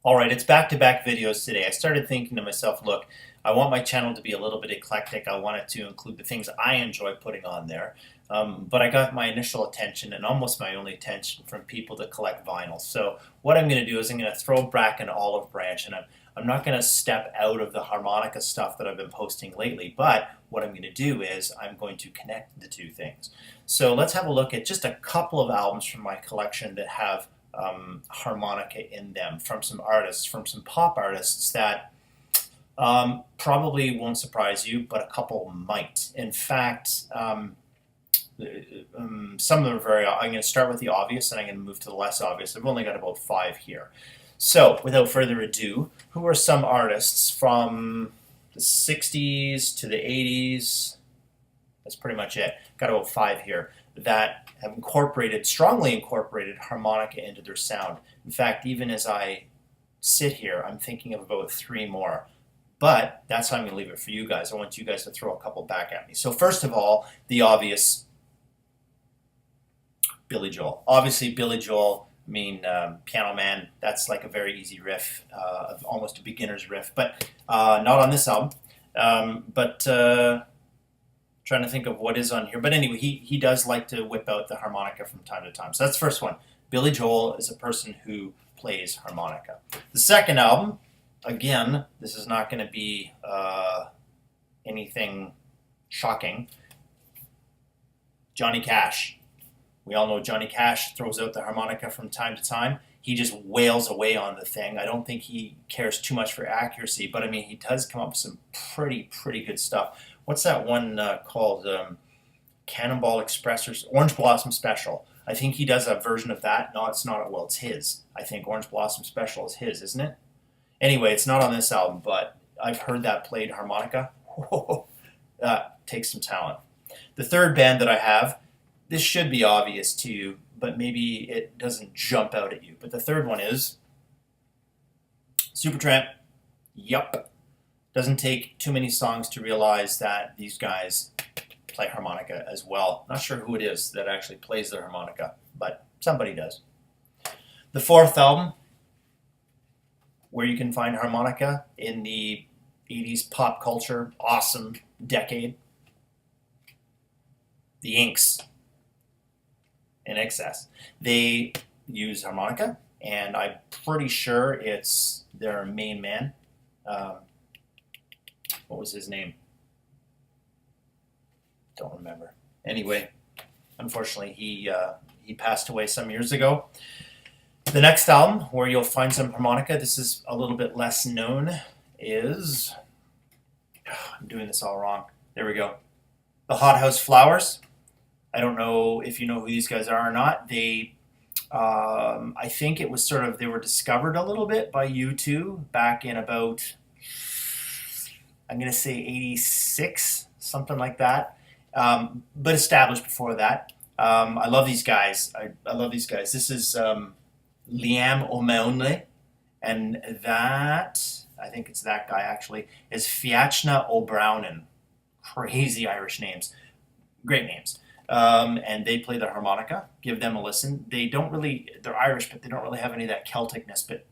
Alright, it's back-to-back videos today. I started thinking to myself, look, I want my channel to be a little bit eclectic. I want it to include the things I enjoy putting on there. But I got my initial attention, and almost my only attention, from people that collect vinyl. So what I'm going to do is I'm going to throw back an olive branch, and I'm not going to step out of the harmonica stuff that I've been posting lately, but what I'm going to do is I'm going to connect the two things. So let's have a look at just a couple of albums from my collection that have harmonica in them, from some artists, from some pop artists that probably won't surprise you, but a couple might. In fact, some of them are very, I'm going to start with the obvious and I'm going to move to the less obvious. I've only got about 5 here. So without further ado, who are some artists from the 60s to the 80s? That's pretty much it. Got about 5 here that have strongly incorporated harmonica into their sound. In fact, even as I sit here, I'm thinking of about 3 more. But that's how I'm going to leave it for you guys. I want you guys to throw a couple back at me. So first of all, the obvious, Billy Joel. Obviously, Billy Joel, Piano Man, that's like a very easy riff, almost a beginner's riff, but not on this album. Trying to think of what is on here. But anyway, he does like to whip out the harmonica from time to time. So that's the first one. Billy Joel is a person who plays harmonica. The second album, again, this is not going to be anything shocking. Johnny Cash. We all know Johnny Cash throws out the harmonica from time to time. He just wails away on the thing. I don't think he cares too much for accuracy, but I mean, he does come up with some pretty good stuff. What's that one called? Cannonball Express or Orange Blossom Special. I think he does a version of that. No, it's not. Well, it's his. I think Orange Blossom Special is his, isn't it? Anyway, it's not on this album, but I've heard that played harmonica. That takes some talent. The third band that I have, this should be obvious to you, but maybe it doesn't jump out at you. But the third one is Supertramp. Yup. Doesn't take too many songs to realize that these guys play harmonica as well. Not sure who it is that actually plays the harmonica, but somebody does. The fourth album, where you can find harmonica in the 80s pop culture, awesome decade. The Inks. In excess. They use harmonica, and I'm pretty sure it's their main man. What was his name? Don't remember. Anyway, unfortunately, he passed away some years ago. The next album, where you'll find some harmonica, this is a little bit less known, is... I'm doing this all wrong. There we go. The Hothouse Flowers. I don't know if you know who these guys are or not. They, I think it was sort of, they were discovered a little bit by U2 back in about, I'm going to say 86, something like that. But established before that. I love these guys. I love these guys. This is Liam O'Mahony, and that, I think it's that guy actually, is Fiachna O'Brownin. Crazy Irish names. Great names. And they play the harmonica. Give them a listen. They're Irish, but they don't really have any of that Celticness, but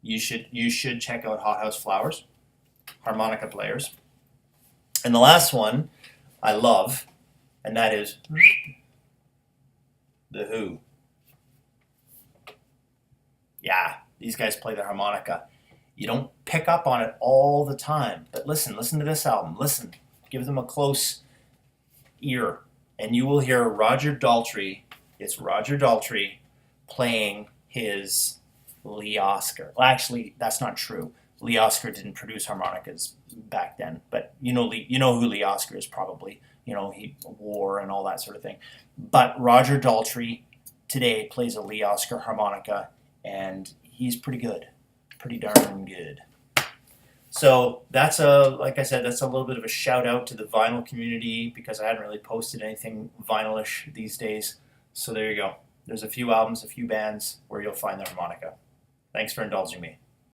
you should check out Hothouse Flowers, harmonica players. And the last one I love, and that is The Who. Yeah, these guys play the harmonica. You don't pick up on it all the time, but listen to this album. Listen, give them a close ear. And you will hear Roger Daltrey. It's Roger Daltrey playing his Lee Oscar. Well, actually, that's not true. Lee Oscar didn't produce harmonicas back then, but you know who Lee Oscar is probably. You know, he war and all that sort of thing. But Roger Daltrey today plays a Lee Oscar harmonica, and he's pretty good, pretty darn good. So that's like I said, that's a little bit of a shout out to the vinyl community, because I hadn't really posted anything vinylish these days. So there you go. There's a few albums, a few bands where you'll find the harmonica. Thanks for indulging me.